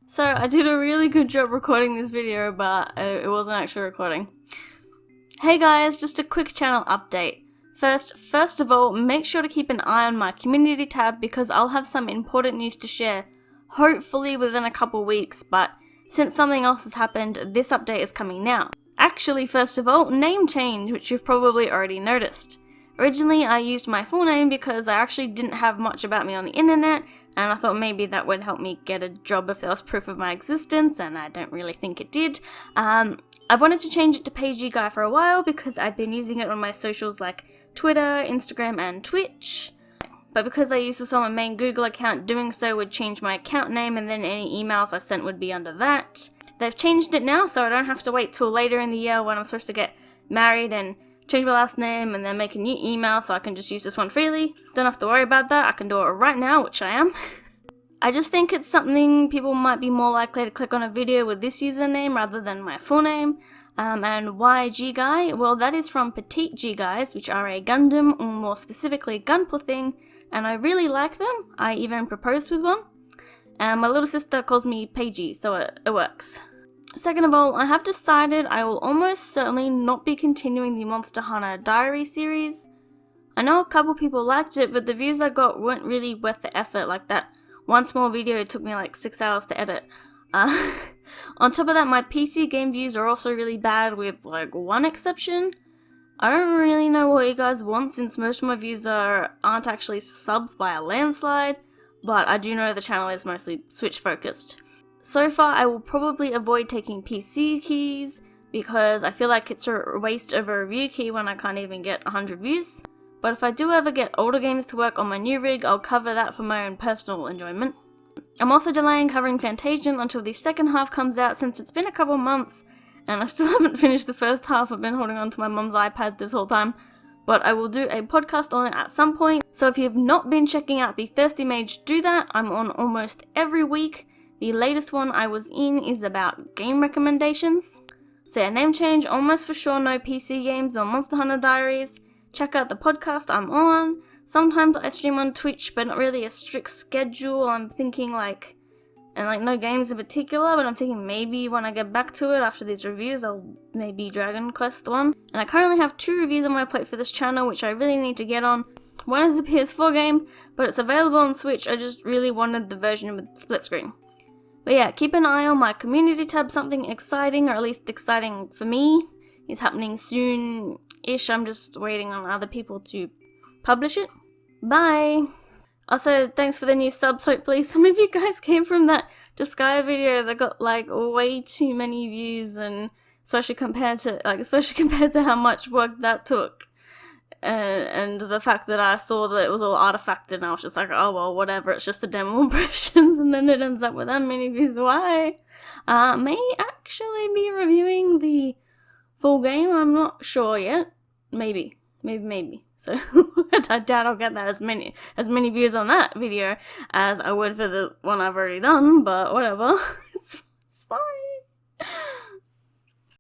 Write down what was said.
So I did a really good job recording this video, but it wasn't actually recording. Hey guys, just a quick channel update. First of all, make sure to keep an eye on my community tab because I'll have some important news to share, hopefully within a couple weeks, but since something else has happened, this update is coming now. Actually, first of all, name change, which you've probably already noticed. Originally, I used my full name because I actually didn't have much about me on the internet, and I thought maybe that would help me get a job if there was proof of my existence, and I don't really think it did. I wanted to change it to PageGuy for a while because I'd been using it on my socials like Twitter, Instagram, and Twitch. But because I used this on my main Google account, doing so would change my account name, and then any emails I sent would be under that. They've changed it now, so I don't have to wait till later in the year when I'm supposed to get married and change my last name and then make a new email so I can just use this one freely. Don't have to worry about that. I can do it right now, which I am. I just think it's something people might be more likely to click on a video with this username rather than my full name. And why G-Guy? Well, that is from Petite G-Guys, which are a Gundam, or more specifically Gunpla thing, and I really like them. I even proposed with one. And my little sister calls me Paigey, so it works. Second of all, I have decided I will almost certainly not be continuing the Monster Hunter Diary series. I know a couple people liked it, but the views I got weren't really worth the effort. Like that one small video took me like 6 hours to edit. On top of that, my PC game views are also really bad with like one exception. I don't really know what you guys want since most of my views aren't actually subs by a landslide, but I do know the channel is mostly Switch focused. So far, I will probably avoid taking PC keys because I feel like it's a waste of a review key when I can't even get 100 views. But if I do ever get older games to work on my new rig, I'll cover that for my own personal enjoyment. I'm also delaying covering Fantasian until the second half comes out since it's been a couple months and I still haven't finished the first half. I've been holding on to my mum's iPad this whole time. But I will do a podcast on it at some point. So if you've not been checking out the Thirsty Mage, do that. I'm on almost every week. The latest one I was in is about game recommendations. So yeah, name change, almost for sure no PC games or Monster Hunter Diaries. Check out the podcast I'm on. Sometimes I stream on Twitch, but not really a strict schedule. I'm thinking and no games in particular, but I'm thinking maybe when I get back to it after these reviews, I'll maybe Dragon Quest one. And I currently have 2 reviews on my plate for this channel, which I really need to get on. One is a PS4 game, but it's available on Switch. I just really wanted the version with split screen. But yeah, keep an eye on my community tab. Something exciting, or at least exciting for me, is happening soon-ish. I'm just waiting on other people to publish it. Bye! Also, thanks for the new subs. Hopefully some of you guys came from that Disgaea video that got like way too many views, and especially compared to how much work that took. And the fact that I saw that it was all artifacted and I was just like, oh well, whatever, it's just the demo impressions, and then it ends up with that many views. Why? May actually be reviewing the full game, I'm not sure yet. Maybe. So I doubt I'll get that as many views on that video as I would for the one I've already done, but whatever. It's fine.